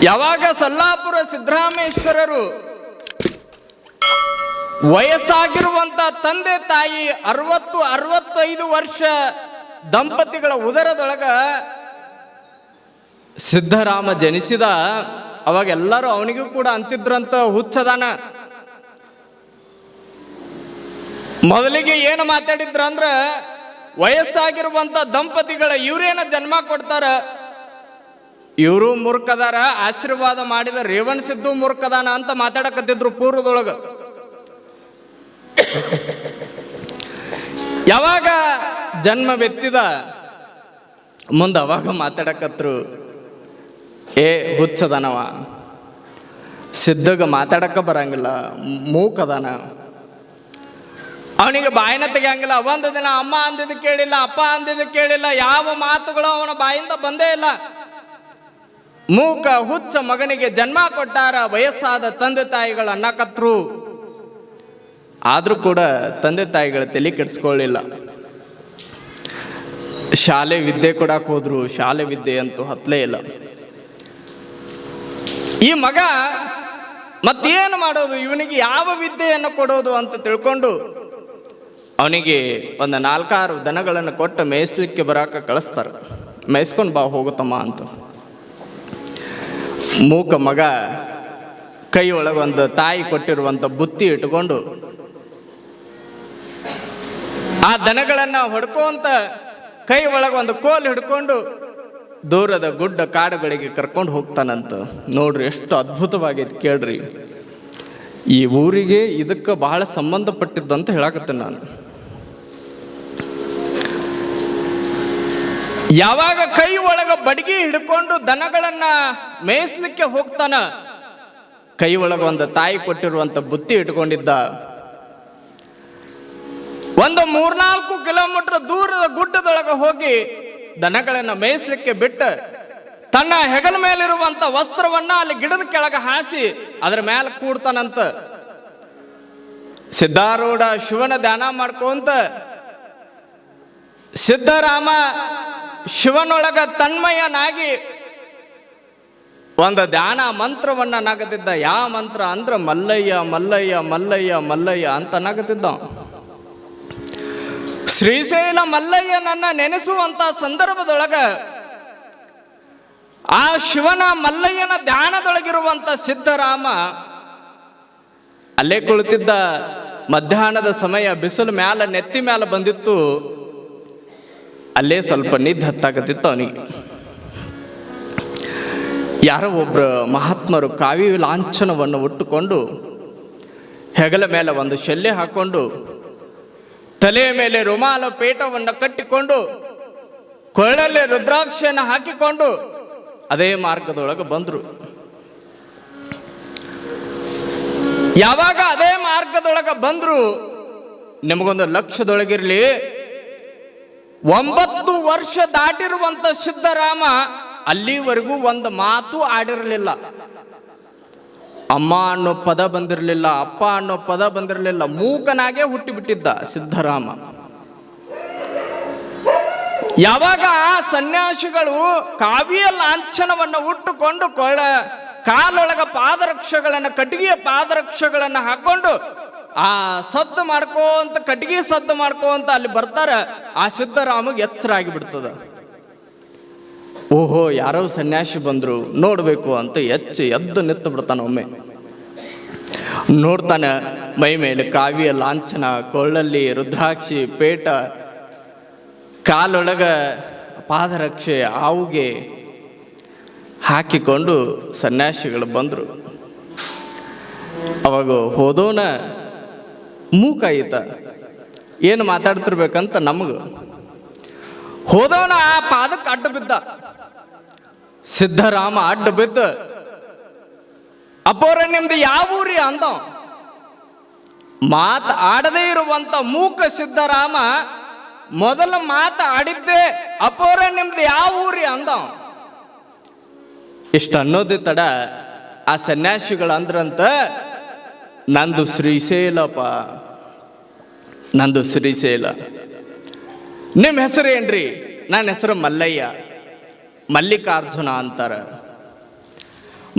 ಯಾವಾಗ ಸಲ್ಲಾಪುರ ಸಿದ್ದರಾಮೇಶ್ವರರು ವಯಸ್ಸಾಗಿರುವಂತ ತಂದೆ ತಾಯಿ 60-65 ವರ್ಷ ದಂಪತಿಗಳ ಉದರದೊಳಗ ಸಿದ್ದರಾಮ ಜನಿಸಿದ, ಅವಾಗ ಎಲ್ಲರೂ ಅವನಿಗೂ ಕೂಡ ಅಂತಿದ್ರಂತ ಹುಚ್ಚದಾನ. ಮೊದಲಿಗೆ ಏನು ಮಾತಾಡಿದ್ರ ಅಂದ್ರ, ವಯಸ್ಸಾಗಿರುವಂತ ದಂಪತಿಗಳ ಇವ್ರೇನ ಜನ್ಮ ಕೊಡ್ತಾರ, ಇವರು ಮೂರ್ಖದಾರ, ಆಶೀರ್ವಾದ ಮಾಡಿದ ರೇವಣ ಸಿದ್ದು ಮೂರ್ಖದಾನ ಅಂತ ಮಾತಾಡಕತ್ತಿದ್ರು ಪೂರ್ವದೊಳಗ. ಯಾವಾಗ ಜನ್ಮ ಬೆತ್ತಿದ ಮುಂದೆ ಅವಾಗ ಮಾತಾಡಕತ್ರು, ಏ ಹುಚ್ಚದನವ, ಸಿದ್ಧಗ ಮಾತಾಡಕ ಬರಂಗಿಲ್ಲ, ಮೂಕದಾನ, ಅವನಿಗೆ ಬಾಯಿನ ತೆಗಿಯಂಗಿಲ್ಲ. ಒಂದು ದಿನ ಅಮ್ಮ ಅಂದಿದ್ದು ಕೇಳಿಲ್ಲ, ಅಪ್ಪ ಅಂದಿದ್ದು ಕೇಳಿಲ್ಲ, ಯಾವ ಮಾತುಗಳು ಅವನ ಬಾಯಿಂದ ಬಂದೇ ಇಲ್ಲ. ಮೂಕ ಹುಚ್ಚ ಮಗನಿಗೆ ಜನ್ಮ ಕೊಟ್ಟಾರ ವಯಸ್ಸಾದ ತಂದೆ ತಾಯಿಗಳು ಅನ್ನಕತ್ರು. ಆದ್ರೂ ಕೂಡ ತಂದೆ ತಾಯಿಗಳ ತಲೆ ಕೆಡಿಸ್ಕೊಳ್ಳಿಲ್ಲ. ಶಾಲೆ ವಿದ್ಯೆ ಕೊಡಕ್ಕೆ ಹೋದ್ರು, ಶಾಲೆ ವಿದ್ಯೆ ಅಂತೂ ಹತ್ತಲೇ ಇಲ್ಲ. ಈ ಮಗ ಮತ್ತೇನು ಮಾಡೋದು, ಇವನಿಗೆ ಯಾವ ವಿದ್ಯೆಯನ್ನು ಕೊಡೋದು ಅಂತ ತಿಳ್ಕೊಂಡು ಅವನಿಗೆ ಒಂದು 4-6 ದನಗಳನ್ನು ಕೊಟ್ಟು ಮೇಯಿಸ್ಲಿಕ್ಕೆ ಬರಾಕ ಕಳಿಸ್ತಾರೆ. ಮೇಯಿಸ್ಕೊಂಡು ಬಾ ಹೋಗುತ್ತಮ್ಮ ಅಂತ. ಮೂಕ ಮಗ ಕೈ ಒಳಗೊಂದು ತಾಯಿ ಕೊಟ್ಟಿರುವಂಥ ಬುತ್ತಿ ಇಟ್ಕೊಂಡು ಆ ದನಗಳನ್ನು ಹೊಡ್ಕೊಂತ ಕೈ ಒಳಗೊಂದು ಕೋಲ್ ಹಿಡ್ಕೊಂಡು ದೂರದ ಗುಡ್ಡ ಕಾಡುಗಳಿಗೆ ಕರ್ಕೊಂಡು ಹೋಗ್ತಾನಂತ. ನೋಡ್ರಿ ಎಷ್ಟು ಅದ್ಭುತವಾಗೈತಿ ಕೇಳ್ರಿ. ಈ ಊರಿಗೆ ಇದಕ್ಕೆ ಬಹಳ ಸಂಬಂಧಪಟ್ಟಿದ್ದಂತ ಹೇಳಕತ್ತೇನೆ ನಾನು. ಯಾವಾಗ ಕೈ ಒಳಗ ಬಡಗಿ ಹಿಡ್ಕೊಂಡು ದನಗಳನ್ನ ಮೇಯಿಸ್ಲಿಕ್ಕೆ ಹೋಗ್ತಾನ, ಕೈ ಒಳಗ ಒಂದು ತಾಯಿ ಕೊಟ್ಟಿರುವಂತ ಬುತ್ತಿ ಇಟ್ಕೊಂಡಿದ್ದ. ಒಂದು 3-4 ಕಿಲೋಮೀಟರ್ ದೂರದ ಗುಡ್ಡದೊಳಗೆ ಹೋಗಿ ದನಗಳನ್ನ ಮೇಯಿಸ್ಲಿಕ್ಕೆ ಬಿಟ್ಟು ತನ್ನ ಹೆಗಲ ಮೇಲಿರುವಂತ ವಸ್ತ್ರವನ್ನ ಅಲ್ಲಿ ಗಿಡದ ಕೆಳಗೆ ಹಾಸಿ ಅದರ ಮೇಲೆ ಕೂಡ್ತಾನಂತ. ಸಿದ್ಧಾರೂಢ ಶಿವನ ಧ್ಯಾನ ಮಾಡ್ಕೊಂತ ಸಿದ್ದರಾಮ ಶಿವನೊಳಗ ತನ್ಮಯನಾಗಿ ಒಂದು ಧ್ಯಾನ ಮಂತ್ರವನ್ನ ನಗತಿದ್ದ. ಯಾವ ಮಂತ್ರ ಅಂದ್ರ ಮಲ್ಲಯ್ಯ ಮಲ್ಲಯ್ಯ ಮಲ್ಲಯ್ಯ ಮಲ್ಲಯ್ಯ ಅಂತ ನಗತಿದ್ದ. ಶ್ರೀಶೈಲ ಮಲ್ಲಯ್ಯನನ್ನ ನೆನೆಸುವಂತ ಸಂದರ್ಭದೊಳಗ ಆ ಶಿವನ ಮಲ್ಲಯ್ಯನ ಧ್ಯಾನದೊಳಗಿರುವಂತ ಸಿದ್ದರಾಮ ಅಲ್ಲೇ ಕುಳಿತಿದ್ದ. ಮಧ್ಯಾಹ್ನದ ಸಮಯ ಬಿಸಿಲು ಮ್ಯಾಲ ನೆತ್ತಿ ಮ್ಯಾಲ ಬಂದಿತ್ತು. ಅಲ್ಲೇ ಸ್ವಲ್ಪ ನಿದ್ದೆ ಹತ್ತಾಕತ್ತಿತ್ತು ಅವನಿಗೆ. ಯಾರೋ ಒಬ್ರು ಮಹಾತ್ಮರು ಕಾವಿ ಲಾಂಛನವನ್ನು ಉಟ್ಟುಕೊಂಡು ಹೆಗಲ ಮೇಲೆ ಒಂದು ಶಲ್ಯ ಹಾಕೊಂಡು ತಲೆಯ ಮೇಲೆ ರುಮಾಲ ಪೇಟವನ್ನು ಕಟ್ಟಿಕೊಂಡು ಕೊಳ್ಳಲ್ಲಿ ರುದ್ರಾಕ್ಷಿಯನ್ನು ಹಾಕಿಕೊಂಡು ಅದೇ ಮಾರ್ಗದೊಳಗೆ ಬಂದರು. ಯಾವಾಗ ಅದೇ ಮಾರ್ಗದೊಳಗೆ ಬಂದ್ರು, ನಿಮಗೊಂದು ಲಕ್ಷ್ಯದೊಳಗಿರ್ಲಿ, 9 ವರ್ಷ ದಾಟಿರುವಂತ ಸಿದ್ದರಾಮ ಅಲ್ಲಿವರೆಗೂ ಒಂದು ಮಾತು ಆಡಿರಲಿಲ್ಲ. ಅಮ್ಮ ಅನ್ನೋ ಪದ ಬಂದಿರಲಿಲ್ಲ, ಅಪ್ಪ ಅನ್ನೋ ಪದ ಬಂದಿರಲಿಲ್ಲ. ಮೂಕನಾಗೆ ಹುಟ್ಟಿಬಿಟ್ಟಿದ್ದ ಸಿದ್ದರಾಮ. ಯಾವಾಗ ಆ ಸನ್ಯಾಸಿಗಳು ಕಾವಿಯ ಲಾಂಛನವನ್ನು ಉಟ್ಟುಕೊಂಡು ಕಾಲೊಳಗ ಪಾದರಕ್ಷೆಗಳನ್ನು, ಕಟ್ಟಿಗೆಯ ಪಾದರಕ್ಷೆಗಳನ್ನು ಹಾಕೊಂಡು ಆ ಸದ್ದು ಮಾಡ್ಕೋಂತ, ಕಟ್ಟಿಗೆ ಸದ್ದು ಮಾಡ್ಕೋಂತ ಅಲ್ಲಿ ಬರ್ತಾರ. ಆ ಸಿದ್ದರಾಮಗೆ ಎಚ್ಚರ ಆಗಿಬಿಡ್ತದ. ಓಹೋ, ಯಾರೋ ಸನ್ಯಾಸಿ ಬಂದ್ರು ನೋಡ್ಬೇಕು ಅಂತ ಎದ್ದು ನಿತ್ತು ಬಿಡ್ತಾನ. ಒಮ್ಮೆ ನೋಡ್ತಾನ, ಮೈ ಮೇಲೆ ಕಾವಿಯ ಲಾಂಛನ, ಕೊಳ್ಳಲ್ಲಿ ರುದ್ರಾಕ್ಷಿ ಪೇಟ, ಕಾಲೊಳಗ ಪಾದರಕ್ಷೆ ಆವುಗೆ ಹಾಕಿಕೊಂಡು ಸನ್ಯಾಸಿಗಳು ಬಂದ್ರು. ಅವಾಗ ಹೋದೋನ ಮೂಕಾಯಿತ, ಏನು ಮಾತಾಡ್ತಿರ್ಬೇಕಂತ ನಮಗ. ಹೋದವನ ಆ ಪಾದಕ್ಕೆ ಅಡ್ಡ ಬಿದ್ದ. ಸಿದ್ದರಾಮ ಅಡ್ಡ ಬಿದ್ದ, ಅಪ್ಪೋರ ನಿಮ್ದು ಯಾವ ಊರಿ ಅಂದ. ಮಾತು ಆಡದೇ ಇರುವಂತ ಮೂಕ ಸಿದ್ದರಾಮ ಮೊದಲ ಮಾತು ಆಡಿದ್ದೆ, ಅಪ್ಪೋರ ನಿಮ್ದು ಯಾವ ಊರಿ ಅಂದ. ಇಷ್ಟ ಅನ್ನೋದೇ ತಡ ಆ ಸನ್ಯಾಸಿಗಳು ಅಂದ್ರಂತ, ನಂದು ಶ್ರೀಶೈಲಪ್ಪ, ನಂದು ಶ್ರೀಶೈಲ. ನಿಮ್ಮ ಹೆಸರು ಏನ್ರಿ? ನನ್ನ ಹೆಸರು ಮಲ್ಲಯ್ಯ, ಮಲ್ಲಿಕಾರ್ಜುನ ಅಂತಾರ.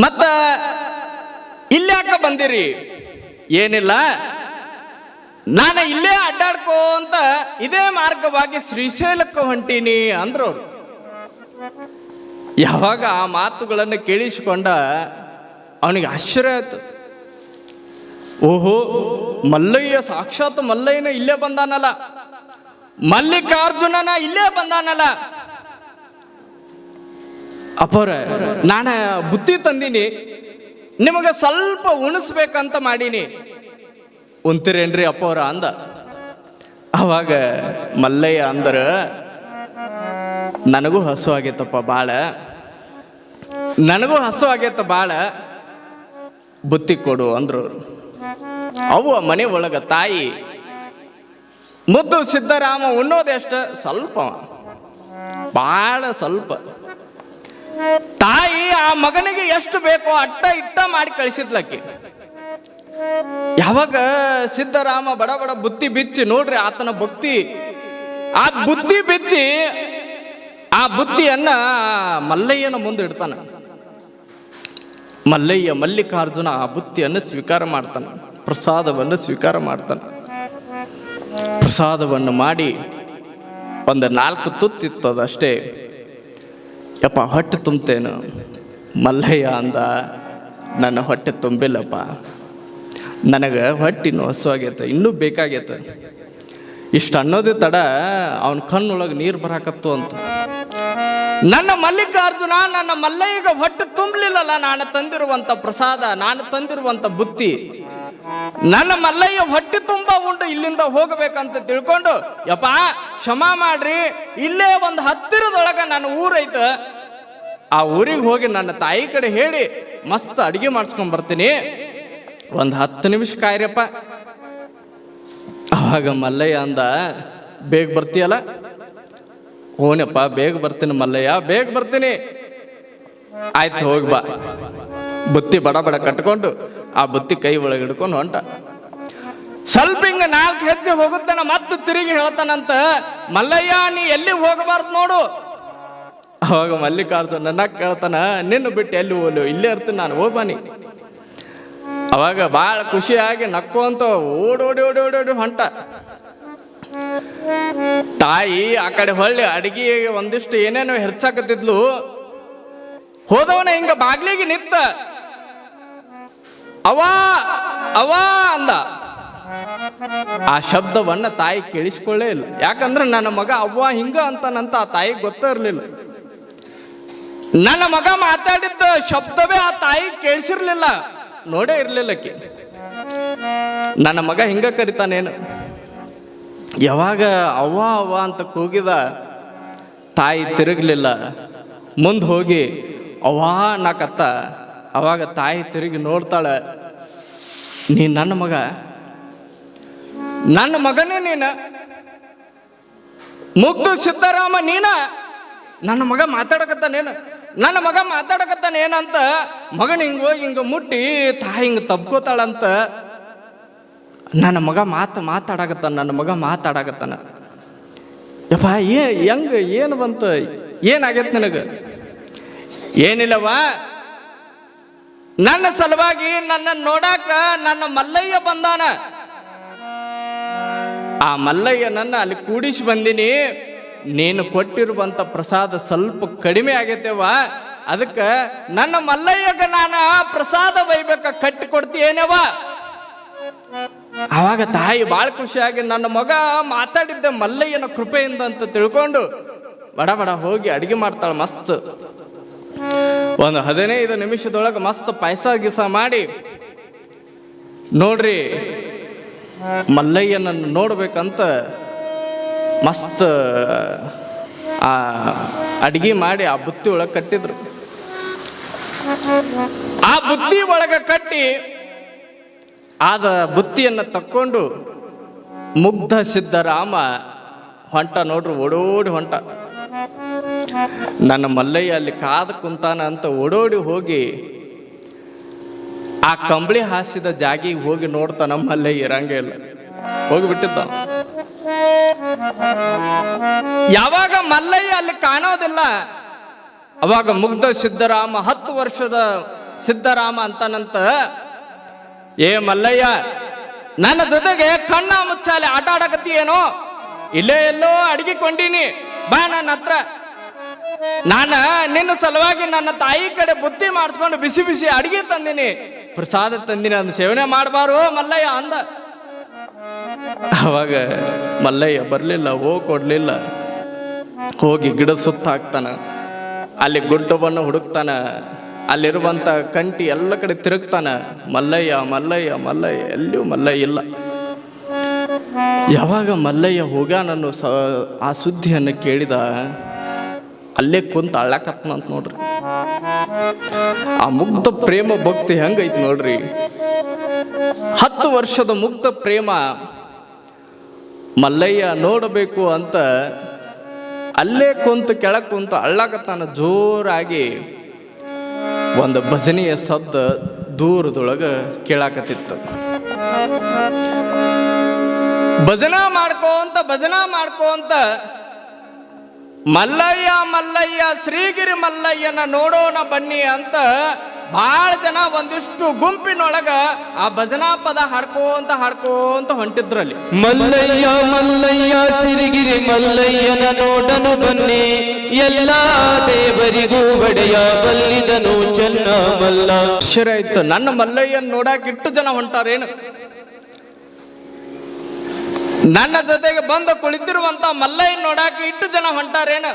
ಮತ್ತ ಇಲ್ಯಾಕ ಬಂದಿರಿ? ಏನಿಲ್ಲ, ನಾನು ಇಲ್ಲೇ ಅಡ್ಡಾಡ್ಕೋ ಅಂತ ಇದೇ ಮಾರ್ಗವಾಗಿ ಶ್ರೀಶೈಲಕ್ಕೆ ಹೊಂಟೀನಿ ಅಂದ್ರು ಅವ್ರು. ಯಾವಾಗ ಆ ಮಾತುಗಳನ್ನು ಕೇಳಿಸಿಕೊಂಡ ಅವನಿಗೆ ಆಶ್ಚರ್ಯ ಆಯ್ತು. ಓಹೋ, ಮಲ್ಲಯ್ಯ ಸಾಕ್ಷಾತ್ ಮಲ್ಲಯ್ಯನ ಇಲ್ಲೇ ಬಂದಾನಲ್ಲ, ಮಲ್ಲಿಕಾರ್ಜುನನ ಇಲ್ಲೇ ಬಂದಾನಲ್ಲ. ಅಪ್ಪವ್ರ, ನಾನು ಬುತ್ತಿ ತಂದೀನಿ, ನಿಮಗೆ ಸ್ವಲ್ಪ ಉಣಿಸ್ಬೇಕಂತ ಮಾಡೀನಿ, ಉಂತಿರೇನ್ರಿ ಅಪ್ಪವ್ರ ಅಂದ. ಅವಾಗ ಮಲ್ಲಯ್ಯ ಅಂದ್ರ, ನನಗೂ ಹಸು ಆಗೈತಪ್ಪ ಭಾಳ, ನನಗೂ ಹಸು ಆಗೈತ ಭಾಳ, ಬುತ್ತಿ ಕೊಡು ಅಂದ್ರು. ಅವು ಮನೆ ಒಳಗ ತಾಯಿ ಮುದ್ದು ಸಿದ್ದರಾಮ ಉಣ್ಣೋದೆಷ್ಟ ಸ್ವಲ್ಪ, ಭಾಳ ಸ್ವಲ್ಪ. ತಾಯಿ ಆ ಮಗನಿಗೆ ಎಷ್ಟು ಬೇಕೋ ಅಟ್ಟ ಇಟ್ಟ ಮಾಡಿ ಕಳಿಸಿದ್ಲಕ್ಕಿ. ಯಾವಾಗ ಸಿದ್ದರಾಮ ಬಡ ಬಡ ಬುತ್ತಿ ಬಿಚ್ಚಿ, ನೋಡ್ರಿ ಆತನ ಭಕ್ತಿ, ಆ ಬುತ್ತಿ ಬಿಚ್ಚಿ ಆ ಬುತ್ತಿಯನ್ನ ಮಲ್ಲಯ್ಯನ ಮುಂದೆ ಇಡ್ತಾನ. ಮಲ್ಲಯ್ಯ ಮಲ್ಲಿಕಾರ್ಜುನ ಆ ಬುತ್ತಿಯನ್ನು ಸ್ವೀಕಾರ ಮಾಡ್ತಾನ, ಪ್ರಸಾದವನ್ನು ಸ್ವೀಕಾರ ಮಾಡ್ತಾನ. ಪ್ರಸಾದವನ್ನು ಮಾಡಿ ಒಂದು 4 ತುತ್ತಿತ್ತದಷ್ಟೇ. ಯಪ್ಪ, ಹೊಟ್ಟೆ ತುಂಬ್ತೇನು? ಮಲ್ಲಯ್ಯ ಅಂದ, ನನ್ನ ಹೊಟ್ಟೆ ತುಂಬಿಲ್ಲಪ್ಪ, ನನಗೆ ಹೊಟ್ಟಿನೂ ಹಸು ಆಗೈತೆ, ಇನ್ನೂ ಬೇಕಾಗೈತೆ. ಇಷ್ಟು ಅನ್ನೋದೇ ತಡ ಅವನ ಕಣ್ಣೊಳಗೆ ನೀರು ಬರಾಕತ್ತು ಅಂತ. ನನ್ನ ಮಲ್ಲಿಕಾರ್ಜುನ, ನನ್ನ ಮಲ್ಲಯ್ಯಗೆ ಹೊಟ್ಟೆ ತುಂಬಲಿಲ್ಲಲ್ಲ ನಾನು ತಂದಿರುವಂಥ ಪ್ರಸಾದ, ನಾನು ತಂದಿರುವಂಥ ಬುತ್ತಿ. ನನ್ನ ಮಲ್ಲಯ್ಯ ಹೊಟ್ಟೆ ತುಂಬ ಉಂಟು, ಇಲ್ಲಿಂದ ಹೋಗಬೇಕಂತ ತಿಳ್ಕೊಂಡು, ಯಪ್ಪ ಕ್ಷಮಾ ಮಾಡ್ರಿ, ಇಲ್ಲೇ ಒಂದು ಹತ್ತಿರದೊಳಗೆ ನನ್ನ ಊರೈತ, ಆ ಊರಿಗೆ ಹೋಗಿ ನನ್ನ ತಾಯಿ ಕಡೆ ಹೇಳಿ ಮಸ್ತ್ ಅಡಿಗೆ ಮಾಡಿಸ್ಕೊಂಡ್ ಬರ್ತೀನಿ, ಒಂದು 10 ನಿಮಿಷ ಕಾಯ್ರಪ್ಪ. ಅವಾಗ ಮಲ್ಲಯ್ಯ ಅಂದ, ಬೇಗ ಬರ್ತೀಯಲ್ಲ? ಓನಪ್ಪ, ಬೇಗ ಬರ್ತೀನಿ ಮಲ್ಲಯ್ಯ, ಬೇಗ ಬರ್ತೀನಿ. ಆಯ್ತು, ಹೋಗಿ ಬಾ. ಬುತ್ತಿ ಬಡ ಬಡ ಕಟ್ಕೊಂಡು ಆ ಬುತ್ತಿ ಕೈ ಒಳಗೆ ಹಿಡ್ಕೊಂಡು ಹೊಂಟ. ಸ್ವಲ್ಪ ಹಿಂಗ 4 ಹೆಜ್ಜೆ ಹೋಗುತ್ತಾನ, ಮತ್ತೆ ತಿರುಗಿ ಹೇಳ್ತಾನಂತ, ಮಲ್ಲಯ್ಯ ನೀ ಎಲ್ಲಿ ಹೋಗಬಾರ್ದು ನೋಡು. ಅವಾಗ ಮಲ್ಲಿಕಾರ್ಜುನ ನನ್ನ ಕೇಳ್ತಾನ, ನಿನ್ನ ಬಿಟ್ಟು ಎಲ್ಲಿ ಹೋಗ್ಲು, ಇಲ್ಲೇ ಇರ್ತೀನಿ ನಾನು, ಹೋಗ್ಬಾನಿ. ಅವಾಗ ಭಾಳ ಖುಷಿಯಾಗಿ ನಕ್ಕೊಂತ ಓಡೋಡಿ ಓಡಿ ಓಡೋಡಿ ಹೊಂಟ. ತಾಯಿ ಆ ಕಡೆ ಹೊಳ್ಳಿ ಅಡಿಗೆ ಒಂದಿಷ್ಟು ಏನೇನೋ ಹೆರ್ಚಾಕತ್ತಿದ್ಲು. ಹೋದವನ ಹಿಂಗ ಬಾಗ್ಲಿಗೆ ನಿತ್ತ, ಅವಾ ಅವಾ ಅಂದ. ಆ ಶಬ್ದವನ್ನ ತಾಯಿ ಕೇಳಿಸ್ಕೊಳ್ಳೇ ಇಲ್ಲ. ಯಾಕಂದ್ರೆ ನನ್ನ ಮಗ ಅವ್ವ ಹಿಂಗ ಅಂತಾನಂತ ಆ ತಾಯಿಗೆ ಗೊತ್ತೇ ಇರಲಿಲ್ಲ. ನನ್ನ ಮಗ ಮಾತಾಡಿದ್ದ ಶಬ್ದವೇ ಆ ತಾಯಿ ಕೇಳಿಸಿರ್ಲಿಲ್ಲ, ನೋಡೇ ಇರ್ಲಿಲ್ಲಕ್ಕೆ. ನನ್ನ ಮಗ ಹಿಂಗ ಕರಿತಾನೇನು. ಯಾವಾಗ ಅವ್ವ ಅವ್ವ ಅಂತ ಕೂಗಿದ, ತಾಯಿ ತಿರುಗಲಿಲ್ಲ, ಮುಂದೆ ಹೋಗಿ ಅವ್ವಾ ಅನ್ನಕತ್ತ. ಅವಾಗ ತಾಯಿ ತಿರುಗಿ ನೋಡ್ತಾಳೆ, ನೀ ನನ್ನ ಮಗ, ನನ್ನ ಮಗನೇ ನೀನು, ಮುಗ್ದು ಸಿದ್ದರಾಮ ನೀನ, ನನ್ನ ಮಗ ಮಾತಾಡಕತ್ತಾನೇನು, ನನ್ನ ಮಗ ಮಾತಾಡಕತ್ತಾನೇನಂತ ಮಗನ ಹಿಂಗ ಮುಟ್ಟಿ ತಾಯಿ ಹಿಂಗ ತಬ್ಕೋತಾಳಂತ. ನನ್ನ ಮಗ ಮಾತಾಡಕತ್ತಾನ, ನನ್ನ ಮಗ ಮಾತಾಡಕತ್ತಾನ. ಯಪ್ಪ, ಹೆಂಗ ಏನು ಬಂತ, ಏನಾಗೈತೆ ನಿನಗೆ? ಏನಿಲ್ಲವ, ನನ್ನ ಸಲುವಾಗಿ ನನ್ನ ನೋಡಾಕ ನನ್ನ ಮಲ್ಲಯ್ಯ ಬಂದಾನ. ಆ ಮಲ್ಲಯ್ಯನನ್ನ ಅಲ್ಲಿ ಕೂಡಿಸಿ ಬಂದಿನಿ. ನೀನು ಕೊಟ್ಟಿರುವಂತ ಪ್ರಸಾದ ಸ್ವಲ್ಪ ಕಡಿಮೆ ಆಗೈತೆವ, ಅದಕ್ಕೆ ನನ್ನ ಮಲ್ಲಯ್ಯಗ ನಾನು ಪ್ರಸಾದ ಒಯ್ಬೇಕ, ಕಟ್ಟಿ ಕೊಡ್ತೀಯೇನವ? ಆವಾಗ ತಾಯಿ ಭಾಳ ಖುಷಿಯಾಗಿ, ನನ್ನ ಮಗ ಮಾತಾಡಿದ್ದೆ ಮಲ್ಲಯ್ಯನ ಕೃಪೆಯಿಂದ ಅಂತ ತಿಳ್ಕೊಂಡು ಬಡ ಬಡ ಹೋಗಿ ಅಡಿಗೆ ಮಾಡ್ತಾಳೆ. ಮಸ್ತ್ ಒಂದು 15 ನಿಮಿಷದೊಳಗೆ ಮಸ್ತ್ ಪಾಯಸ ಗೀಸ ಮಾಡಿ, ನೋಡ್ರಿ ಮಲ್ಲಯ್ಯನನ್ನು ನೋಡ್ಬೇಕಂತ ಮಸ್ತ್ ಆ ಅಡಿಗೆ ಮಾಡಿ ಆ ಬುತ್ತಿ ಒಳಗೆ ಕಟ್ಟಿದ್ರು. ಆ ಬುತ್ತಿ ಒಳಗೆ ಕಟ್ಟಿ ಆದ ಬುತ್ತಿಯನ್ನು ತಕ್ಕೊಂಡು ಮುಗ್ಧ ಸಿದ್ದರಾಮ ಹೊಂಟ. ನೋಡ್ರಿ, ಓಡೋಡಿ ಹೊಂಟ. ನನ್ನ ಮಲ್ಲಯ್ಯ ಅಲ್ಲಿ ಕಾದು ಕುಂತಾನ ಅಂತ ಓಡೋಡಿ ಹೋಗಿ ಆ ಕಂಬಳಿ ಹಾಸಿದ ಜಾಗಿಗೆ ಹೋಗಿ ನೋಡ್ತಾನ. ಮಲ್ಲಯ್ಯ ಇರಂಗೇ ಇಲ್ಲ, ಹೋಗಿಬಿಟ್ಟಿದ್ದ. ಯಾವಾಗ ಮಲ್ಲಯ್ಯ ಅಲ್ಲಿ ಕಾಣೋದಿಲ್ಲ, ಅವಾಗ ಮುಗ್ಧ ಸಿದ್ದರಾಮ 10 ವರ್ಷದ ಸಿದ್ದರಾಮ ಅಂತನಂತ, ಏ ಮಲ್ಲಯ್ಯ, ನನ್ನ ಜೊತೆಗೆ ಕಣ್ಣ ಮುಚ್ಚಾಲೆ ಆಟ ಆಡಕತ್ತಿ ಏನೋ, ಇಲ್ಲೇ ಎಲ್ಲೋ ಅಡಿಗೆ ಕೊಂಡೀನಿ, ಬಾ ನನ್ನ ಹತ್ರ. ನಾನ ನಿನ್ನ ಸಲುವಾಗಿ ನನ್ನ ತಾಯಿ ಕಡೆ ಬುದ್ಧಿ ಮಾಡಿಸ್ಕೊಂಡು ಬಿಸಿ ಬಿಸಿ ಅಡಿಗೆ ತಂದಿನಿ, ಪ್ರಸಾದ ತಂದಿನಿ, ಅದನ್ನ ಸೇವನೆ ಮಾಡಬಾರೋ ಮಲ್ಲಯ್ಯ ಅಂದ. ಅವಾಗ ಮಲ್ಲಯ್ಯ ಬರಲಿಲ್ಲ, ಕೊಡ್ಲಿಲ್ಲ. ಹೋಗಿ ಗಿಡ ಸುತ್ತ ಹಾಕ್ತಾನ, ಅಲ್ಲಿ ಗುಡ್ಡವನ್ನು ಹುಡುಕ್ತಾನ, ಅಲ್ಲಿರುವಂತ ಕಂಟಿ ಎಲ್ಲ ಕಡೆ ತಿರುಗ್ತಾನ. ಮಲ್ಲಯ್ಯ ಮಲ್ಲಯ್ಯ ಮಲ್ಲಯ್ಯ, ಎಲ್ಲಿಯೂ ಮಲ್ಲಯ್ಯ ಇಲ್ಲ. ಯಾವಾಗ ಮಲ್ಲಯ್ಯ ಹೋಗ್ಯಾನನ್ನು ಆ ಸುದ್ದಿಯನ್ನು ಕೇಳಿದ, ಅಲ್ಲೇ ಕುಂತ ಅಳ್ಳಾಕತ್ನಂತ ನೋಡ್ರಿ. ಆ ಮುಗ್ಧ ಪ್ರೇಮ ಭಕ್ತಿ ಹೆಂಗೈತಿ ನೋಡ್ರಿ. 10 ವರ್ಷದ ಮುಗ್ಧ ಪ್ರೇಮ ಮಲ್ಲಯ್ಯ ನೋಡಬೇಕು ಅಂತ ಅಲ್ಲೇ ಕುಂತು ಕೆಳಗೆ ಕುಂತು ಅಳ್ಳಾಕತ್ತಾನ. ಜೋರಾಗಿ ಒಂದು ಭಜನೆಯ ಸದ್ದ ದೂರದೊಳಗೆ ಕೇಳಾಕತ್ತಿತ್ತು. ಭಜನಾ ಮಾಡ್ಕೋಂತ ಮಲ್ಲಯ್ಯ ಮಲ್ಲಯ್ಯ ಶ್ರೀಗಿರಿ ಮಲ್ಲಯ್ಯನ ನೋಡೋಣ ಬನ್ನಿ ಅಂತ ಭಾಳ ಜನ ಒಂದಿಷ್ಟು ಗುಂಪಿನೊಳಗ ಆ ಭಜನಾ ಪದ ಹಾಡ್ಕೋಂತ ಹೊಂಟಿದ್ರಲ್ಲಿ. ಮಲ್ಲಯ್ಯ ಮಲ್ಲಯ್ಯ ಶ್ರೀಗಿರಿ ಮಲ್ಲಯ್ಯನ ನೋಡೋಣ ಬನ್ನಿ, ಎಲ್ಲ ದೇವರಿಗೂ ಒಡೆಯ ಬಲ್ಲಿದನು ಚೆನ್ನ ಮಲ್ಲ. ಆಶ್ಚರ್ಯ ಆಯ್ತು, ನನ್ನ ಮಲ್ಲಯ್ಯನ ನೋಡಾಕ ಇಟ್ಟು ಜನ ಹೊಂಟಾರೇನು, ನನ್ನ ಜೊತೆಗೆ ಬಂದು ಕುಳಿತಿರುವಂತ ಮಲ್ಲಯ್ಯನ ನೋಡಾಕ ಇಟ್ಟು ಜನ ಹೊಂಟಾರೇನು.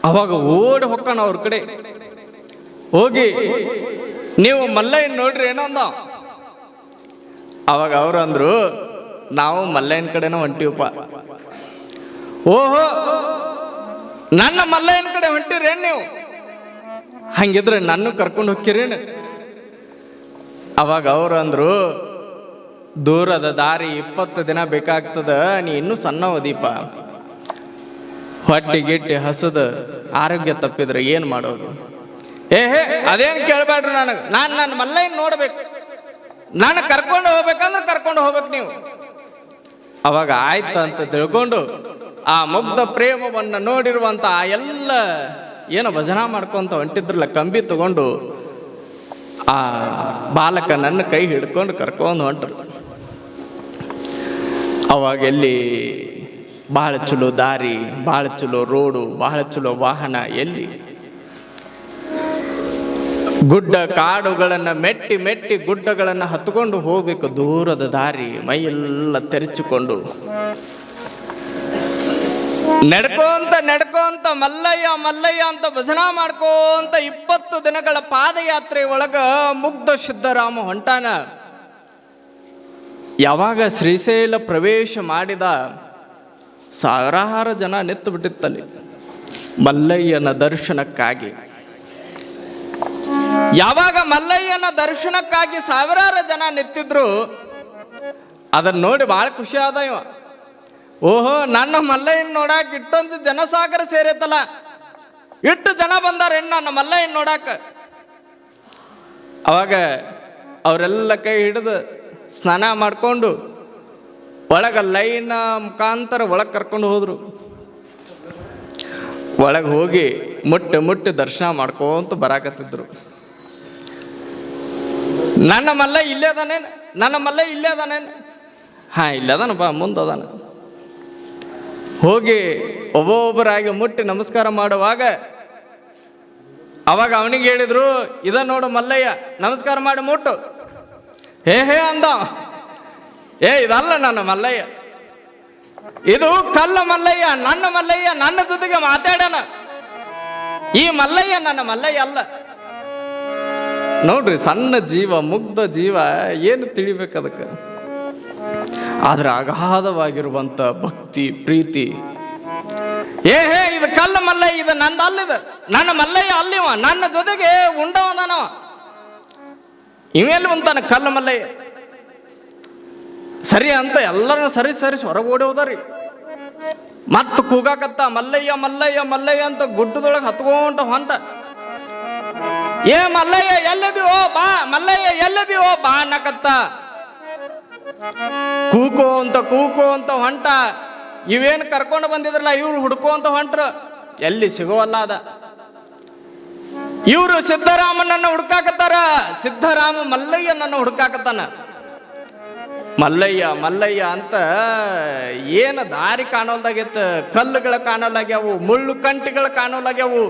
ಅವಾಗ ಓಡಿ ಹೊಕ್ಕಾನ ಅವ್ರ ಕಡೆ ಹೋಗಿ, ನೀವು ಮಲ್ಲಯ್ಯನ ನೋಡ್ರಿ ಏನೋ ಅಂದ. ಅವಾಗ ಅವ್ರು ಅಂದ್ರು, ನಾವು ಮಲ್ಲಯ್ಯನ ಕಡೆನ ಹೊಂಟಿವಪ್ಪ. ಓಹೋ, ನನ್ನ ಮಲ್ಲಯ್ಯನ ಕಡೆ ಹೊಂಟಿರೇನು ನೀವು, ಹಂಗಿದ್ರೆ ನನ್ನ ಕರ್ಕೊಂಡು ಹೋಗ್ತಿರೇನು. ಅವಾಗ ಅವ್ರು ಅಂದ್ರು, ದೂರದ ದಾರಿ 20 ದಿನ ಬೇಕಾಗ್ತದ, ನೀ ಇನ್ನೂ ಸಣ್ಣವದೀಪ, ಹೊಟ್ಟೆ ಗಿಟ್ಟಿ ಹಸದ ಆರೋಗ್ಯ ತಪ್ಪಿದ್ರೆ ಏನು ಮಾಡೋದು. ಅದೇನು ಕೇಳಬೇಡ್ರಿ, ನಾನು ನನ್ನ ಮಲ್ಲಯ್ಯನ ನೋಡ್ಬೇಕು, ನಾನು ಕರ್ಕೊಂಡು ಹೋಗ್ಬೇಕಂದ್ರೆ ಕರ್ಕೊಂಡು ಹೋಗ್ಬೇಕು ನೀವು. ಅವಾಗ ಆಯ್ತು ಅಂತ ತಿಳ್ಕೊಂಡು ಆ ಮುಗ್ಧ ಪ್ರೇಮವನ್ನು ನೋಡಿರುವಂತ ಆ ಎಲ್ಲ ಏನು ಭಜನಾ ಮಾಡ್ಕೊಂತ ಹೊಂಟಿದ್ರಲ್ಲ, ಕಂಬಿ ತಗೊಂಡು ಆ ಬಾಲಕ ನನ್ನ ಕೈ ಹಿಡ್ಕೊಂಡು ಕರ್ಕೊಂಡು ಹೊಂಟ್ರು. ಅವಾಗ ಎಲ್ಲಿ ಭಾಳ ಚಲೋ ದಾರಿ, ಭಾಳ ಚಲೋ ರೋಡು, ಭಾಳ ಚಲೋ ವಾಹನ, ಎಲ್ಲಿ ಗುಡ್ಡ ಕಾಡುಗಳನ್ನು ಮೆಟ್ಟಿ ಗುಡ್ಡಗಳನ್ನು ಹತ್ಕೊಂಡು ಹೋಗ್ಬೇಕು, ದೂರದ ದಾರಿ, ಮೈಯೆಲ್ಲ ತೆರೆಚಿಕೊಂಡು ನಡ್ಕೋಂತ ಮಲ್ಲಯ್ಯ ಅಂತ ಭಜನಾ ಮಾಡ್ಕೋಂತ 20 ದಿನಗಳ ಪಾದಯಾತ್ರೆ ಒಳಗ ಮುಗ್ಧ ಸಿದ್ದರಾಮ ಹೊಂಟಾನ. ಯಾವಾಗ ಶ್ರೀಶೈಲ ಪ್ರವೇಶ ಮಾಡಿದ, ಸಾವಿರಾರು ಜನ ನಿಂತು ಬಿಟ್ಟಿತ್ತಲ್ಲಿ ಮಲ್ಲಯ್ಯನ ದರ್ಶನಕ್ಕಾಗಿ. ಯಾವಾಗ ಮಲ್ಲಯ್ಯನ ದರ್ಶನಕ್ಕಾಗಿ ಸಾವಿರಾರು ಜನ ನಿಂತಿದ್ರು, ಅದನ್ನ ನೋಡಿ ಭಾಳ ಖುಷಿ ಆದ ಇವ. ಓಹೋ, ನನ್ನ ಮಲ್ಲಯ್ಯನ ನೋಡಾಕ ಇಟ್ಟೊಂದು ಜನಸಾಗರ ಸೇರೈತಲ್ಲ, ಇಟ್ಟು ಜನ ಬಂದಾರ ನನ್ನ ಮಲ್ಲಯ್ಯನ ನೋಡಾಕ. ಅವಾಗ ಅವರೆಲ್ಲ ಕೈ ಹಿಡಿದು ಸ್ನಾನ ಮಾಡಿಕೊಂಡು ಒಳಗೆ ಲೈನ ಮುಖಾಂತರ ಒಳಗೆ ಕರ್ಕೊಂಡು ಹೋದ್ರು. ಒಳಗೆ ಹೋಗಿ ಮುಟ್ಟಿ ದರ್ಶನ ಮಾಡ್ಕೊಂತ ಬರಾಕತ್ತಿದ್ರು. ನನ್ನ ಮಲ್ಲಯ್ಯ ಇಲ್ಲೇ ಅದಾನೇನು, ಹಾಂ ಇಲ್ಲದಾನಪ್ಪ, ಮುಂದದಾನ. ಹೋಗಿ ಒಬ್ಬೊಬ್ಬರಾಗಿ ಮುಟ್ಟಿ ನಮಸ್ಕಾರ ಮಾಡುವಾಗ ಅವಾಗ ಅವನಿಗೆ ಹೇಳಿದ್ರು, ಇದ ನೋಡು ಮಲ್ಲಯ್ಯ, ನಮಸ್ಕಾರ ಮಾಡಿ ಮುಟ್ಟು. ಹೇ ಅಂದ. ಇದಲ್ಲ ನನ್ನ ಮಲ್ಲಯ್ಯ, ಇದು ಕಲ್ಲ ಮಲ್ಲಯ್ಯ, ನನ್ನ ಜೊತೆಗೆ ಮಾತಾಡೋಣ. ಈ ಮಲ್ಲಯ್ಯ ನನ್ನ ಮಲ್ಲಯ್ಯ ಅಲ್ಲ. ನೋಡ್ರಿ, ಸಣ್ಣ ಜೀವ, ಮುಗ್ಧ ಜೀವ, ಏನು ತಿಳಿಬೇಕು ಅದಕ್ಕೆ. ಆದ್ರೆ ಅಗಾಧವಾಗಿರುವಂತ ಭಕ್ತಿ ಪ್ರೀತಿ. ಇದು ಕಲ್ಲ ಮಲ್ಲಯ್ಯ, ಇದು ನಂದು ಅಲ್ಲಿದ, ನನ್ನ ಮಲ್ಲಯ್ಯ ಅಲ್ಲಿವ, ನನ್ನ ಜೊತೆಗೆ ಉಂಡವನವ. ಇವೆಲ್ಲಿ ಉಂತಾನ ಕಲ್ಲ ಮಲ್ಲಯ್ಯ. ಸರಿ ಅಂತ ಎಲ್ಲರನ್ನ ಸರಿಸಿ ಹೊರಗೆ ಓಡಿ ಹೋದಾರಿ. ಮತ್ತೆ ಕೂಗಾಕತ್ತ, ಮಲ್ಲಯ್ಯ ಅಂತ ಗುಡ್ಡದೊಳಗೆ ಹತ್ಕೊಂಡ ಹೊಂಟ. ಮಲ್ಲಯ್ಯ ಎಲ್ಲದಿವೋ ಬಾ, ಮಲ್ಲಯ್ಯ ಎಲ್ಲದಿವೋ ಬಾ ಅನ್ನಕತ್ತ. ಕೂಕೋ ಅಂತ ಹೊಂಟ. ಇವೇನು ಕರ್ಕೊಂಡು ಬಂದಿದ್ರಲ್ಲ, ಇವ್ರು ಹುಡ್ಕೋ ಅಂತ ಹೊಂಟ್ರು, ಎಲ್ಲಿ ಸಿಗೋವಲ್ಲ ಅದ. ಇವರು ಸಿದ್ದರಾಮನನ್ನ ಹುಡುಕಾಕತ್ತಾರ. ಸಿದ್ದರಾಮ ಮಲ್ಲಯ್ಯನನ್ನ ಹುಡುಕಾಕತ್ತಾನ. ಮಲ್ಲಯ್ಯ ಮಲ್ಲಯ್ಯ ಅಂತ ಏನು ದಾರಿ ಕಾಣೋಲ್ದಾಗಿತ್ತು. ಕಲ್ಲುಗಳ ಕಾಣಲಾಗ್ಯಾವು, ಮುಳ್ಳು ಕಂಟಿಗಳು ಕಾಣೋಲಾಗ್ಯಾವು.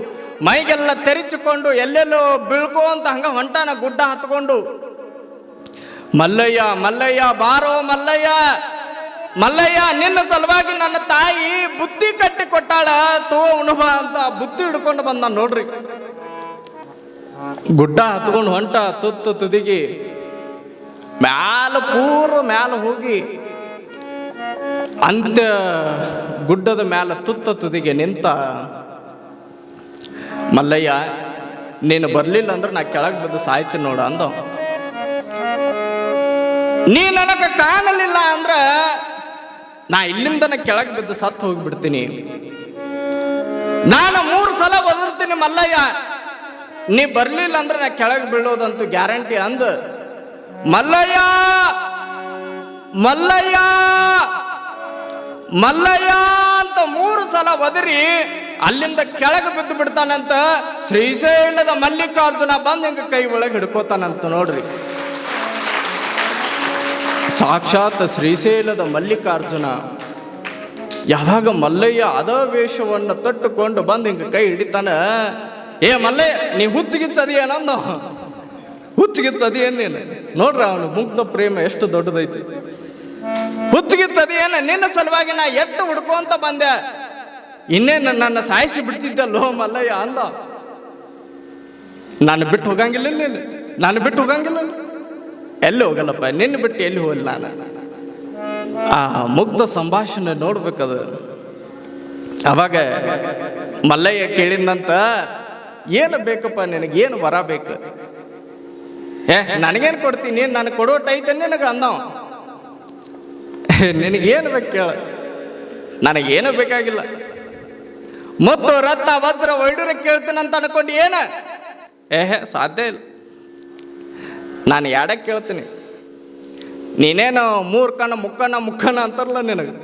ಮೈಗೆಲ್ಲ ತೆರಿಚಿಕೊಂಡು ಎಲ್ಲೆಲ್ಲೋ ಬೀಳ್ಕೋಂತ ಹಂಗ ಹೊಂಟಾನ ಗುಡ್ಡ ಹತ್ಕೊಂಡು. ಮಲ್ಲಯ್ಯ ಮಲ್ಲಯ್ಯ ಬಾರೋ ಮಲ್ಲಯ್ಯ, ಮಲ್ಲಯ್ಯ ನಿನ್ನ ಸಲುವಾಗಿ ನನ್ನ ತಾಯಿ ಬುತ್ತಿ ಕಟ್ಟಿ ಕೊಟ್ಟಾಳ, ತೋ ಉಣಬ ಅಂತ ಬುತ್ತಿ ಹಿಡ್ಕೊಂಡು ಬಂದ ನೋಡ್ರಿ. ಗುಡ್ಡ ಹತ್ಕೊಂಡು ಹೊಂಟ ತುದಿಗೆ ಪೂರ್ವ ಮ್ಯಾಲ ಹೋಗಿ ಅಂತ್ಯ ಗುಡ್ಡದ ಮ್ಯಾಲ ತುದಿಗೆ ನಿಂತ. ಮಲ್ಲಯ್ಯ ನೀನು ಬರ್ಲಿಲ್ಲ ಅಂದ್ರೆ ನಾ ಕೆಳಗೆ ಬಿದ್ದು ಸಾಯ್ತೀನಿ ನೋಡ ಅಂದ. ನೀ ನನಗೆ ಕಾಣಲಿಲ್ಲ ಅಂದ್ರ ನಾ ಇಲ್ಲಿಂದನ ಕೆಳಗೆ ಬಿದ್ದು ಸತ್ತು ಹೋಗ್ಬಿಡ್ತೀನಿ. ನಾನು 3 ಸಲ ಬದುರ್ತೀನಿ ಮಲ್ಲಯ್ಯ, ನೀ ಬರ್ಲಿಲ್ಲ ಅಂದ್ರೆ ನಾ ಕೆಳಗೆ ಬೀಳೋದಂತೂ ಗ್ಯಾರಂಟಿ ಅಂದ. ಮಲ್ಲಯ್ಯ ಮಲ್ಲಯ್ಯ ಮಲ್ಲಯ್ಯ ಅಂತ 3 ಸಲ ಒದರಿ ಅಲ್ಲಿಂದ ಕೆಳಗೆ ಬಿದ್ದು ಬಿಡ್ತಾನಂತ. ಶ್ರೀಶೈಲದ ಮಲ್ಲಿಕಾರ್ಜುನ ಬಂದು ಹಿಂಗ ಕೈ ಒಳಗೆ ಹಿಡ್ಕೋತಾನಂತ ನೋಡ್ರಿ. ಸಾಕ್ಷಾತ್ ಶ್ರೀಶೈಲದ ಮಲ್ಲಿಕಾರ್ಜುನ ಯಾವಾಗ ಮಲ್ಲಯ್ಯ ಅದ ವೇಷವನ್ನು ತೊಟ್ಟುಕೊಂಡು ಬಂದು ಹಿಂಗ ಕೈ ಹಿಡಿತಾನ. ಏ ಮಲ್ಲಯ್ಯ ನೀ ಹುಚ್ಚಿಗಿಚ್ಚದೇನಂದ, ಹುಚ್ಚಿಗಿಚ್ಚದೇನು ನೀನು ನೋಡ್ರ ಅವನು ಮುಗ್ಧ ಪ್ರೇಮ ಎಷ್ಟು ದೊಡ್ಡದೈತಿ. ಹುಚ್ಚಿಗಿಚ್ಚದೇನ ನಿನ್ನ ಸಲುವಾಗಿ ನಾ ಎಷ್ಟು ಹುಡ್ಕೊಂತ ಬಂದೆ, ಇನ್ನೇನು ನನ್ನ ಸಾಯಿಸಿ ಬಿಡ್ತಿದ್ದಲ್ಲೋ ಮಲ್ಲಯ್ಯ ಅಂದ. ನಾನು ಬಿಟ್ಟು ಹೋಗಂಗಿಲ್ಲ, ನೀನು ನಾನು ಬಿಟ್ಟು ಹೋಗಂಗಿಲ್ಲ, ಎಲ್ಲಿ ಹೋಗಲ್ಲಪ್ಪ, ನಿನ್ನ ಬಿಟ್ಟು ಎಲ್ಲಿ ಹೋಗಲ್ಲ ನಾನು. ಆ ಮುಗ್ಧ ಸಂಭಾಷಣೆ ನೋಡ್ಬೇಕದು. ಅವಾಗ ಮಲ್ಲಯ್ಯ ಕೇಳಿದಂತ, ಏನು ಬೇಕಪ್ಪ ನಿನಗೆ, ಏನು ವರ ಬೇಕು? ನನಗೇನು ಕೊಡ್ತೀನಿ, ನೀನು ನನಗೆ ಕೊಡೋಟೈತೆ ನಿನಗೆ ಅಂದವ. ನಿನಗೇನು ಬೇಕು ಕೇಳ, ನನಗೇನು ಬೇಕಾಗಿಲ್ಲ. ಮುತ್ತು ರತ್ನ ವಜ್ರ ವೈಡೂರ ಕೇಳ್ತೀನಂತ ಅನ್ಕೊಂಡು ಏನ? ಸಾಧ್ಯ ಇಲ್ಲ. ನಾನು ಯಾಡಕ್ಕೆ ಕೇಳ್ತೀನಿ. ನೀನೇನು 3 ಕಣ್ಣು ಮುಕ್ಕಣ್ಣ ಅಂತಾರಲ್ಲ ನಿನಗೆ,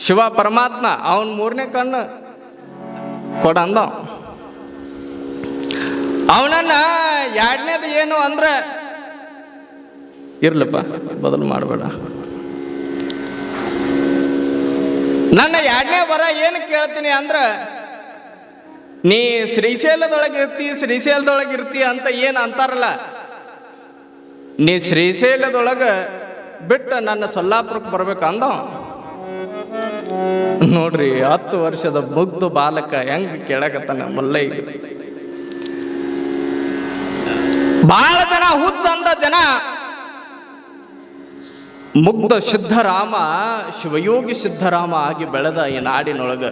ಶಿವ ಪರಮಾತ್ಮ ಅವನ್ 3ನೇ ಕಣ್ಣು ಕೊಡ ಅಂದ. ಅವನನ್ನ 2ನೇದು ಏನು ಅಂದ್ರೆ, ಇರ್ಲಪ್ಪ ಬದಲು ಮಾಡಬೇಡ, ನನ್ನ 2ನೇ ವರ ಏನು ಕೇಳ್ತೀನಿ ಅಂದ್ರೆ, ನೀ ಶ್ರೀಶೈಲದೊಳಗಿರ್ತಿ ಅಂತ ಏನು ಅಂತಾರಲ್ಲ, ನೀ ಶ್ರೀಶೈಲದೊಳಗೆ ಬಿಟ್ಟು ನನ್ನ ಸೊಲ್ಲಾಪುರಕ್ಕೆ ಬರ್ಬೇಕು ಅಂದ. ನೋಡ್ರಿ 10 ವರ್ಷದ ಮುಗ್ಧ ಬಾಲಕ ಹೆಂಗ್ ಕೇಳಕತ್ತಾನ ಮಲ್ಲಯ್ಯ. ಬಹಳ ಜನ ಹುಚ್ಚ ಅಂದ ಜನ ಮುಗ್ಧ ಸಿದ್ಧರಾಮ, ಶಿವಯೋಗಿ ಸಿದ್ಧರಾಮ ಆಗಿ ಬೆಳೆದ ಈ ನಾಡಿನೊಳಗ.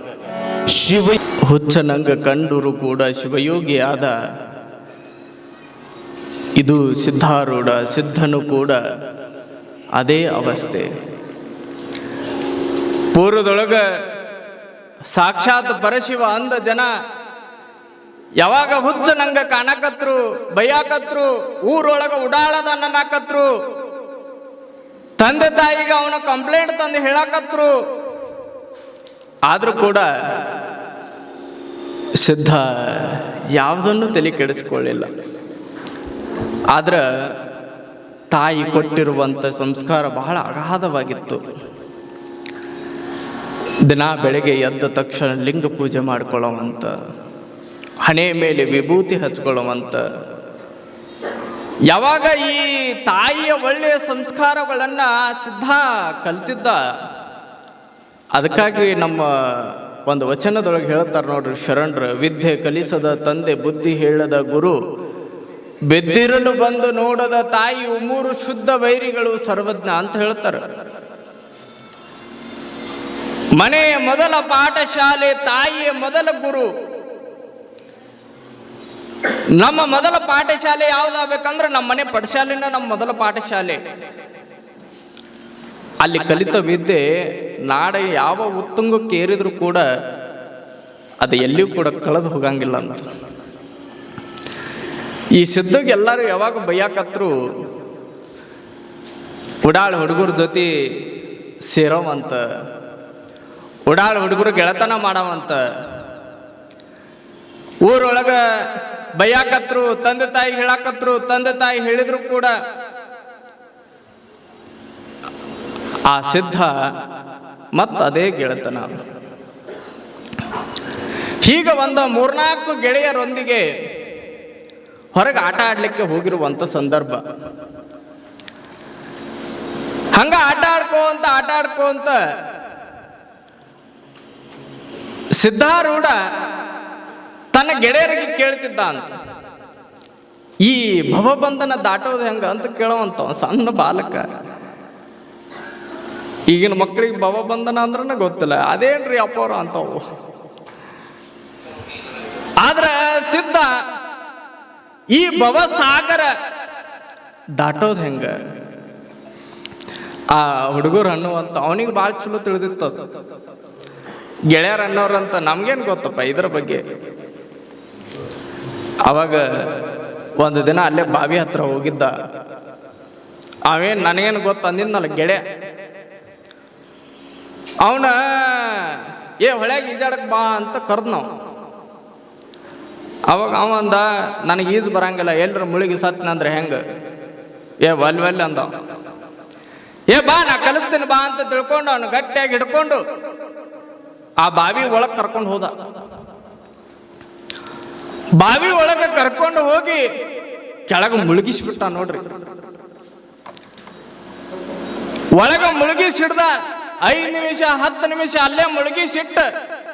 ಶಿವ ಹುಚ್ಚನಂಗ ಕಂಡೂರು ಕೂಡ ಶಿವಯೋಗಿ ಆದ. ಇದು ಸಿದ್ಧಾರೂಢ ಸಿದ್ಧನು ಕೂಡ ಅದೇ ಅವಸ್ಥೆ. ಪೂರ್ವದೊಳಗ ಸಾಕ್ಷಾತ್ ಪರಶಿವ ಅಂದ ಜನ ಯಾವಾಗ ಹುಚ್ಚನಂಗ ಕಾಣಕತ್ರು, ಬೈಯಾಕತ್ರು, ಊರೊಳಗ ಉಡಾಳದ ಅನ್ನಕತ್ರು, ತಂದೆ ತಾಯಿಗೆ ಅವನ ಕಂಪ್ಲೇಂಟ್ ತಂದು ಹೇಳಕತ್ರು. ಆದ್ರೂ ಕೂಡ ಸಿದ್ಧ ಯಾವುದನ್ನು ತಲೆ ಕೆಡಿಸ್ಕೊಳ್ಳಿಲ್ಲ. ಆದ್ರೆ ತಾಯಿ ಕೊಟ್ಟಿರುವಂಥ ಸಂಸ್ಕಾರ ಬಹಳ ಅಗಾಧವಾಗಿತ್ತು. ದಿನ ಬೆಳಗ್ಗೆ ಎದ್ದ ತಕ್ಷಣ ಲಿಂಗ ಪೂಜೆ ಮಾಡ್ಕೊಳ್ಳೋವಂಥ, ಹಣೆ ಮೇಲೆ ವಿಭೂತಿ ಹಚ್ಕೊಳ್ಳುವಂಥ, ಯಾವಾಗ ಈ ತಾಯಿಯ ಒಳ್ಳೆಯ ಸಂಸ್ಕಾರಗಳನ್ನು ಸಿದ್ಧ ಕಲ್ತಿದ್ದ. ಅದಕ್ಕಾಗಿ ನಮ್ಮ ಒಂದು ವಚನದೊಳಗೆ ಹೇಳ್ತಾರೆ ನೋಡ್ರಿ ಶರಣರು, ವಿದ್ಯೆ ಕಲಿಸದ ತಂದೆ ಬುದ್ಧಿ ಹೇಳದ ಗುರು, ಬೆದ್ದಿರಲು ಬಂದು ನೋಡದ ತಾಯಿ 3 ಶುದ್ಧ ವೈರಿಗಳು ಸರ್ವಜ್ಞ ಅಂತ ಹೇಳ್ತಾರೆ. ಮನೆಯ ಮೊದಲ ಪಾಠಶಾಲೆ, ತಾಯಿಯ ಮೊದಲ ಗುರು. ನಮ್ಮ ಮೊದಲ ಪಾಠಶಾಲೆ ಯಾವ್ದಾಗಬೇಕಂದ್ರೆ ನಮ್ಮ ಮನೆ ಪಾಠಶಾಲೆನ ನಮ್ಮ ಮೊದಲ ಪಾಠಶಾಲೆ. ಅಲ್ಲಿ ಕಲಿತ ವಿದ್ಯೆ ನಾಡೆ ಯಾವ ಉತ್ತುಂಗಕ್ಕೆ ಏರಿದ್ರು ಕೂಡ ಅದು ಎಲ್ಲಿಯೂ ಕೂಡ ಕಳೆದು ಹೋಗಂಗಿಲ್ಲ ಅಂತ. ಈ ಸಿದ್ಧಗೆ ಎಲ್ಲರೂ ಯಾವಾಗ ಬೈಯಾಕತ್ರು, ಉಡಾಳ ಹುಡುಗರ ಜೊತೆ ಸೇರೋವಂತ, ಉಡಾಳ ಹುಡುಗರು ಗೆಳತನ ಮಾಡವಂತ, ಊರೊಳಗ ಬೈಯಾಕತ್ರು, ತಂದೆ ತಾಯಿ ಹೇಳಾಕತ್ರು, ತಂದೆ ತಾಯಿ ಹೇಳಿದ್ರು ಕೂಡ ಆ ಸಿದ್ಧ ಮತ್ತ ಅದೇ ಗೆಳತನ. ಹೀಗ ಒಂದು 3-4 ಗೆಳೆಯರೊಂದಿಗೆ ಹೊರಗೆ ಆಟ ಆಡ್ಲಿಕ್ಕೆ ಹೋಗಿರುವಂತ ಸಂದರ್ಭ. ಹಂಗ ಆಟ ಆಡ್ಕೋಂತ ಸಿದ್ಧಾರೂಢ ತನ್ನ ಗೆಳೆಯರಿಗೆ ಕೇಳ್ತಿದ್ದ ಅಂತ, ಈ ಭವಬಂಧನ ದಾಟೋದು ಹೆಂಗ ಅಂತ ಕೇಳುವಂತ ಸಣ್ಣ ಬಾಲಕ. ಈಗಿನ ಮಕ್ಕಳಿಗೆ ಭವಬಂಧನ ಅಂದ್ರನ ಗೊತ್ತಿಲ್ಲ, ಅದೇನ್ರಿ ಅಪ್ಪವ್ರ ಅಂತವು. ಆದ್ರ ಸಿದ್ಧ ಈ ಭವಸಾಗರ ದಾಟೋದು ಹೆಂಗ, ಆ ಹುಡುಗರು ಅನ್ನುವಂತ ಅವನಿಗೆ ಭಾಳ ಚಲೋ ತಿಳಿದಿತ್ತದು. ಗೆಳೆಯರು ಅನ್ನೋರಂತ ನಮ್ಗೇನು ಗೊತ್ತಪ್ಪ ಇದ್ರ ಬಗ್ಗೆ. ಅವಾಗ ಒಂದು ದಿನ ಅಲ್ಲೇ ಬಾವಿ ಹತ್ರ ಹೋಗಿದ್ದ. ಅವೇನು ನನಗೇನು ಗೊತ್ತ ಅಂದಿದ್ನಲ್ಲ ಗೆಳೆಯ, ಅವನ ಹೊಳ್ಯಾಗ ಈಜಾಡಕ್ ಬಾ ಅಂತ ಕರ್ದ್ ನಾವು. ಅವಾಗ ಅವಂದ ನನಗೆ ಈಜು ಬರಂಗಿಲ್ಲ, ಎಲ್ಲರ ಮುಳುಗಿ ಸತ್ನಂದ್ರೆ ಹೆಂಗ, ಒಲ್ ಅಂದ. ಬಾ ನಾ ಕಲಿಸ್ತೀನಿ ಬಾ ಅಂತ ತಿಳ್ಕೊಂಡು ಅವನು ಗಟ್ಟಿಯಾಗಿ ಹಿಡ್ಕೊಂಡು ಆ ಬಾವಿ ಒಳಗೆ ಕರ್ಕೊಂಡು ಹೋದ. ಬಾವಿ ಒಳಗೆ ಕರ್ಕೊಂಡು ಹೋಗಿ ಕೆಳಗೆ ಮುಳುಗಿಸ್ಬಿಟ್ಟ ನೋಡ್ರಿ. ಒಳಗೆ ಮುಳುಗಿಸಿಡ್ದ. 5 ನಿಮಿಷ 10 ನಿಮಿಷ ಅಲ್ಲೇ ಮುಳುಗಿಸಿಟ್ಟು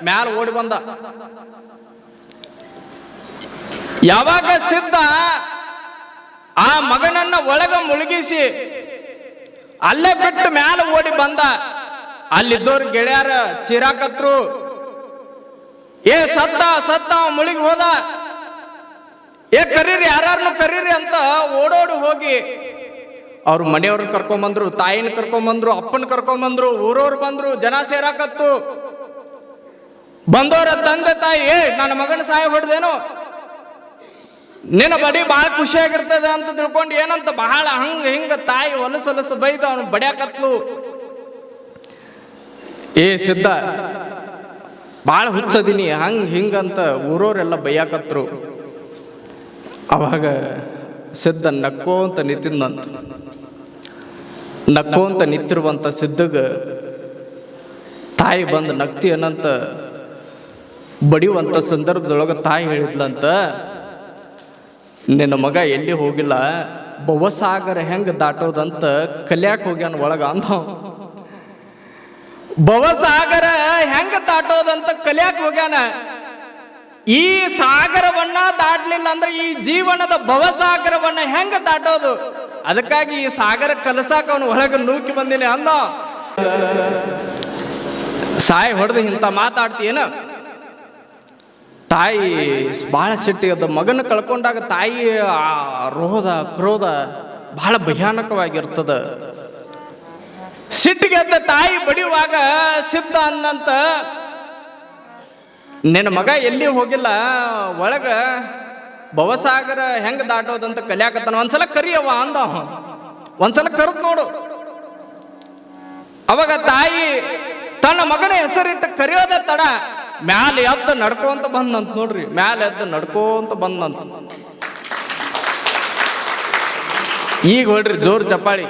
ಮ್ಯಾಲ ಓಡಿ ಬಂದ. ಯಾವಾಗ ಸಿದ್ಧ ಆ ಮಗನನ್ನ ಒಳಗ ಮುಳುಗಿಸಿ ಅಲ್ಲೇ ಬಿಟ್ಟು ಮ್ಯಾಲ ಓಡಿ ಬಂದ, ಅಲ್ಲಿದ್ದವ್ರು ಗೆಳೆಯರ ಚೀರಾಕತ್ರು, ಸತ್ತ ಮುಳುಗಿ ಹೋದ, ಕರೀರಿ ಯಾರನ್ನು ಕರೀರಿ ಅಂತ ಓಡೋಡಿ ಹೋಗಿ ಅವ್ರ ಮನೆಯವ್ರನ್ನ ಕರ್ಕೊಂಬಂದ್ರು, ತಾಯಿನ ಕರ್ಕೊಂಬಂದ್ರು, ಅಪ್ಪನ ಕರ್ಕೊಂಬಂದ್ರು, ಊರವ್ರು ಬಂದ್ರು, ಜನ ಸೇರಾಕತ್ತು. ಬಂದವರ ತಂದೆ ತಾಯಿ, ನನ್ನ ಮಗನ ಸಹಾಯ ಹೊಡೆದೇನು, ನಿನ್ನ ಬಡಿ ಬಹಳ ಖುಷಿಯಾಗಿರ್ತದೆ ಅಂತ ತಿಳ್ಕೊಂಡು ಏನಂತ ಬಹಳ ಹಿಂಗ ತಾಯಿ ಹೊಲಸು ಬೈದು ಅವನು ಬಡಿಯಾಕತ್ಲು. ಸಿದ್ಧ ಭಾಳ ಹುಚ್ಚದಿನಿ ಹಿಂಗಂತ ಊರವರೆಲ್ಲ ಬೈಯಾಕತ್ರು. ಅವಾಗ ಸಿದ್ಧ ನಕ್ಕೋಂತ ನಿಂತಿದ್ದಂತ. ನಕ್ಕೋಂತ ನಿಂತಿರುವಂತ ಸಿದ್ಧಗ ತಾಯಿ ಬಂದು ನಕ್ತಿ ಅನ್ನಂತ ಬಡಿಯುವಂತ ಸಂದರ್ಭದೊಳಗೆ ತಾಯಿ ಹೇಳಿದ್ಲಂತ, ನಿನ್ನ ಮಗ ಎಲ್ಲಿ ಹೋಗಿಲ್ಲ, ಭವಸಾಗರ ಹೆಂಗ ದಾಟೋದಂತ ಕಲ್ಯಾಕ್ ಹೋಗ್ಯಾನ ಒಳಗ ಅಂದ. ಭವಸಾಗರ ಹೆಂಗ ದಾಟೋದಂತ ಕಲ್ಯಾಕ್ ಹೋಗ್ಯಾನ. ಈ ಸಾಗರವನ್ನ ದಾಟ್ಲಿಲ್ಲ ಅಂದ್ರೆ ಈ ಜೀವನದ ಭವಸಾಗರವನ್ನ ಹೆಂಗ ದಾಟೋದು, ಅದಕ್ಕಾಗಿ ಈ ಸಾಗರ ಕಲಸಾಕ ಅವನು ಒಳಗೆ ನೂಕಿ ಬಂದಿನಿ ಅಂದ. ಸಾಯಿ ಹೊಡೆದು ಇಂಥ ಮಾತಾಡ್ತೀಯೇನು. ತಾಯಿ ಬಹಳ ಸಿಟ್ಟಿಗೆದ್ದ. ಮಗನ ಕಳ್ಕೊಂಡಾಗ ತಾಯಿ ರೋಧ ಕ್ರೋಧ ಬಹಳ ಭಯಾನಕವಾಗಿರ್ತದ. ಸಿಟ್ಟಿಗೆದ್ದ ತಾಯಿ ಬಡಿಯುವಾಗ ಸಿದ್ಧ ಅಂದಂತ, ನಿನ್ನ ಮಗ ಎಲ್ಲಿ ಹೋಗಿಲ್ಲ, ಒಳಗ ಭವಸಾಗರ ಹೆಂಗ ದಾಟೋದಂತ ಕಲಿಯಾಕತ್ತಾನ, ಒಂದ್ಸಲ ಕರಿಯವ ಅಂದ. ಒಂದ್ಸಲ ಕರೆದ್ ನೋಡು. ಅವಾಗ ತಾಯಿ ತನ್ನ ಮಗನ ಹೆಸರಿಟ್ಟು ಕರೆಯೋದ ತಡ ಮ್ಯಾಲ ಎದ್ದು ನಡ್ಕೋಂತ ಬಂದಂತ ನೋಡ್ರಿ. ಮ್ಯಾಲ ಎದ್ದು ನಡ್ಕೋಂತ ಬಂದಂತ. ಈಗ ಹೊಡ್ರಿ ಜೋರ್ ಚಪ್ಪಾಳಿ,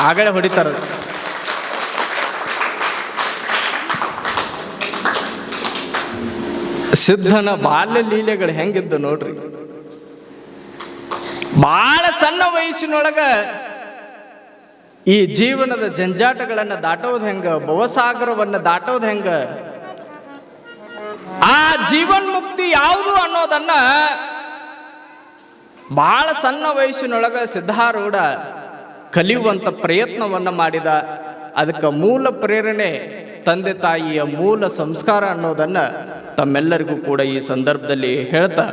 ಆಗಲೇ ಹೊಡಿತಾರ. ಸಿದ್ಧನ ಬಾಲ್ಯ ಲೀಲೆಗಳು ಹೆಂಗಿದ್ದು ನೋಡ್ರಿ. ಬಹಳ ಸಣ್ಣ ವಯಸ್ಸಿನೊಳಗ ಈ ಜೀವನದ ಜಂಜಾಟಗಳನ್ನ ದಾಟೋದು ಹೆಂಗ, ಭವಸಾಗರವನ್ನ ದಾಟೋದು ಹೆಂಗ, ಆ ಜೀವನ್ಮುಕ್ತಿ ಯಾವುದು ಅನ್ನೋದನ್ನ ಬಹಳ ಸಣ್ಣ ವಯಸ್ಸಿನೊಳಗ ಸಿದ್ಧಾರೂಢ ಕಲಿಯುವಂತ ಪ್ರಯತ್ನವನ್ನ ಮಾಡಿದ. ಅದಕ್ಕೆ ಮೂಲ ಪ್ರೇರಣೆ ತಂದೆ ತಾಯಿಯ ಮೂಲ ಸಂಸ್ಕಾರ ಅನ್ನೋದನ್ನ ತಮ್ಮೆಲ್ಲರಿಗೂ ಕೂಡ ಈ ಸಂದರ್ಭದಲ್ಲಿ ಹೇಳ್ತಾ